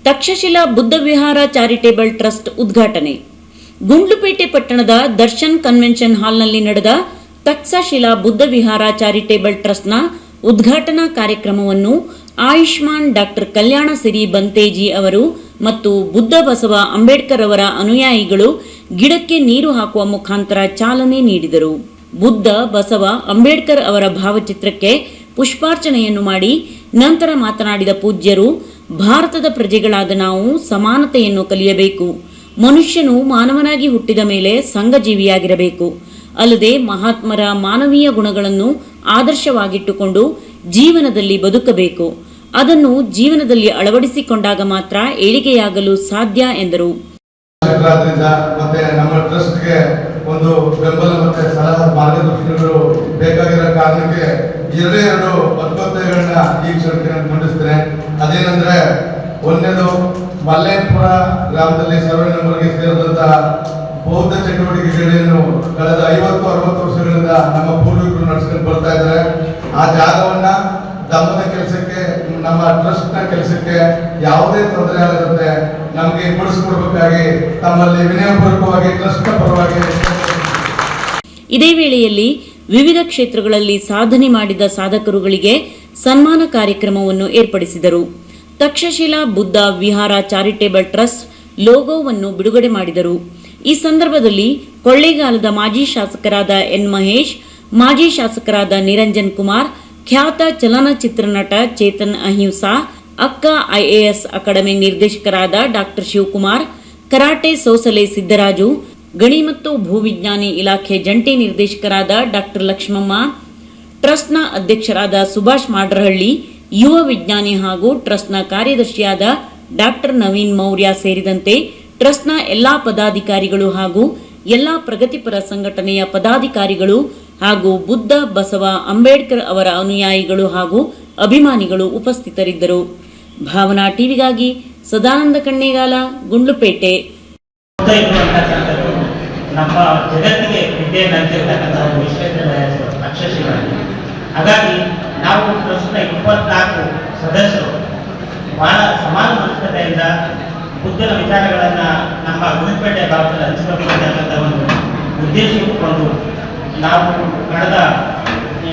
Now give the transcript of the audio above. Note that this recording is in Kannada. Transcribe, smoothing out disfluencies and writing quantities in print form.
ತಕ್ಷಶಿಲಾ ಬುದ್ಧ ವಿಹಾರ ಚಾರಿಟೇಬಲ್ ಟ್ರಸ್ಟ್ ಉದ್ಘಾಟನೆ. ಗುಂಡ್ಲುಪೇಟೆ ಪಟ್ಟಣದ ದರ್ಶನ್ ಕನ್ವೆನ್ಷನ್ ಹಾಲ್ನಲ್ಲಿ ನಡೆದ ತಕ್ಷಶಿಲಾ ಬುದ್ಧ ವಿಹಾರ ಚಾರಿಟೇಬಲ್ ಟ್ರಸ್ಟ್ನ ಉದ್ಘಾಟನಾ ಕಾರ್ಯಕ್ರಮವನ್ನು ಆಯುಷ್ಮಾನ್ ಡಾಕ್ಟರ್ ಕಲ್ಯಾಣ ಸಿರಿ ಬಂತೇಜಿ ಅವರು ಮತ್ತು ಬುದ್ಧ ಬಸವ ಅಂಬೇಡ್ಕರ್ ಅವರ ಅನುಯಾಯಿಗಳು ಗಿಡಕ್ಕೆ ನೀರು ಹಾಕುವ ಮುಖಾಂತರ ಚಾಲನೆ ನೀಡಿದರು. ಬುದ್ಧ ಬಸವ ಅಂಬೇಡ್ಕರ್ ಅವರ ಭಾವಚಿತ್ರಕ್ಕೆ ಪುಷ್ಪಾರ್ಚನೆಯನ್ನು ಮಾಡಿ ನಂತರ ಮಾತನಾಡಿದ ಪೂಜ್ಯರು, ಭಾರತದ ಪ್ರಜೆಗಳಾದ ನಾವು ಸಮಾನತೆಯನ್ನು ಕಲಿಯಬೇಕು. ಮನುಷ್ಯನು ಮಾನವನಾಗಿ ಹುಟ್ಟಿದ ಮೇಲೆ ಸಂಘಜೀವಿಯಾಗಿರಬೇಕು. ಅಲ್ಲದೆ ಮಹಾತ್ಮರ ಮಾನವೀಯ ಗುಣಗಳನ್ನು ಆದರ್ಶವಾಗಿಟ್ಟುಕೊಂಡು ಜೀವನದಲ್ಲಿ ಬದುಕಬೇಕು. ಅದನ್ನು ಜೀವನದಲ್ಲಿ ಅಳವಡಿಸಿಕೊಂಡಾಗ ಮಾತ್ರ ಏಳಿಗೆಯಾಗಲು ಸಾಧ್ಯ ಎಂದರು. ಮತ್ತೆ ನಮ್ಮ ಟ್ರಸ್ಟ್ಗೆ ಒಂದು ಬೆಂಬಲ ಮತ್ತೆ ಸಲಹಾ ಮಾರ್ಗದರ್ಶನಗಳು ಬೇಕಾಗಿರೋ ಕಾರಣಕ್ಕೆ ಎರಡು ಅದ್ಭುತಗಳನ್ನ ಈ ಕ್ಷಣಕ್ಕೆ ನಾನು ಮಂಡಿಸ್ತೇನೆ. ಅದೇನಂದ್ರೆ, ಒಂದನೇದು ಮಲ್ಲೇಪುರ ಗ್ರಾಮದಲ್ಲಿ ಸರ್ವೆ ನಂಬರ್ಗೆ ಸೇರಿದಂತಹ ಬೌದ್ಧ ಚಟುವಟಿಕೆಗಳನ್ನು ಕಳೆದ 50-60 ವರ್ಷಗಳಿಂದ ನಮ್ಮ ಪೂರ್ವಿಕರು ನಡೆಸ್ಕೊಂಡು ಬರ್ತಾ ಇದ್ದಾರೆ. ಆ ಜಾಗವನ್ನ ಧಮ್ಮದ ಕೆಲಸಕ್ಕೆ, ನಮ್ಮ ಟ್ರಸ್ಟ್ ನ ಕೆಲಸಕ್ಕೆ ಯಾವುದೇ ತೊಂದರೆ ಆಗದಂತೆ ನಮಗೆ ಕೊಡಿಸಿಕೊಡ್ಬೇಕಾಗಿ ತಮ್ಮಲ್ಲಿ ವಿನಯಪೂರ್ವಕವಾಗಿ ಟ್ರಸ್ಟ್ ಪರವಾಗಿ. ಇದೇ ವೇಳೆಯಲ್ಲಿ ವಿವಿಧ ಕ್ಷೇತ್ರಗಳಲ್ಲಿ ಸಾಧನೆ ಮಾಡಿದ ಸಾಧಕರುಗಳಿಗೆ ಸನ್ಮಾನ ಕಾರ್ಯಕ್ರಮವನ್ನು ಏರ್ಪಡಿಸಿದರು. ತಕ್ಷಶಿಲಾ ಬುದ್ಧ ವಿಹಾರ ಚಾರಿಟೇಬಲ್ ಟ್ರಸ್ಟ್ ಲೋಗೋವನ್ನು ಬಿಡುಗಡೆ ಮಾಡಿದರು. ಈ ಸಂದರ್ಭದಲ್ಲಿ ಕೊಳ್ಳೇಗಾಲದ ಮಾಜಿ ಶಾಸಕರಾದ ಎನ್ ಮಹೇಶ್, ಮಾಜಿ ಶಾಸಕರಾದ ನಿರಂಜನ್ ಕುಮಾರ್, ಖ್ಯಾತ ಚಲನಚಿತ್ರ ನಟ ಚೇತನ್ ಅಹಿಂಸಾ, ಅಕ್ಕ IAS ಅಕಾಡೆಮಿ ನಿರ್ದೇಶಕರಾದ ಡಾಕ್ಟರ್ ಶಿವಕುಮಾರ್, ಕರಾಟೆ ಸೋಸಲೆ ಸಿದ್ದರಾಜು, ಗಣಿ ಮತ್ತು ಭೂವಿಜ್ಞಾನಿ ಇಲಾಖೆ ಜಂಟಿ ನಿರ್ದೇಶಕರಾದ ಡಾಕ್ಟರ್ ಲಕ್ಷ್ಮಮ್ಮ, ಟ್ರಸ್ಟ್ನ ಅಧ್ಯಕ್ಷರಾದ ಸುಭಾಷ್ ಮಾಡ್ರಹಳ್ಳಿ, ಯುವ ವಿಜ್ಞಾನಿ ಹಾಗೂ ಟ್ರಸ್ಟ್ನ ಕಾರ್ಯದರ್ಶಿಯಾದ ಡಾಕ್ಟರ್ ನವೀನ್ ಮೌರ್ಯ ಸೇರಿದಂತೆ ಟ್ರಸ್ಟ್ನ ಎಲ್ಲಾ ಪದಾಧಿಕಾರಿಗಳು ಹಾಗೂ ಎಲ್ಲಾ ಪ್ರಗತಿಪರ ಸಂಘಟನೆಯ ಪದಾಧಿಕಾರಿಗಳು ಹಾಗೂ ಬುದ್ಧ ಬಸವ ಅಂಬೇಡ್ಕರ್ ಅವರ ಅನುಯಾಯಿಗಳು ಹಾಗೂ ಅಭಿಮಾನಿಗಳು ಉಪಸ್ಥಿತರಿದ್ದರು. ಭಾವನಾ ಟಿವಿಗಾಗಿ ಸದಾನಂದ ಕಣ್ಣೇಗಾಲ, ಗುಂಡ್ಲುಪೇಟೆ. ನಮ್ಮ ಜಗತ್ತಿಗೆ ವಿದ್ಯೆಯನ್ನು ಹಂಚಿರ್ತಕ್ಕಂಥ ಒಂದು ವಿಶ್ವವಿದ್ಯಾಲಯ ತಕ್ಷಶಿಲಾ. ಹಾಗಾಗಿ ನಾವು ಪ್ರಸ್ತುತ 24 ಸದಸ್ಯರು ಬಹಳ ಸಮಾನ ಮನಸ್ಕತೆಯಿಂದ ಬುದ್ಧನ ವಿಚಾರಗಳನ್ನ ನಮ್ಮ ಗುಂಡ್ಲುಪೇಟೆ ಭಾಗದಲ್ಲಿ ಹಂಚಿಕೊಳ್ಳತಕ್ಕಂಥ ಒಂದು ಉದ್ದೇಶ ಇಟ್ಟುಕೊಂಡು ನಾವು ಕಳೆದ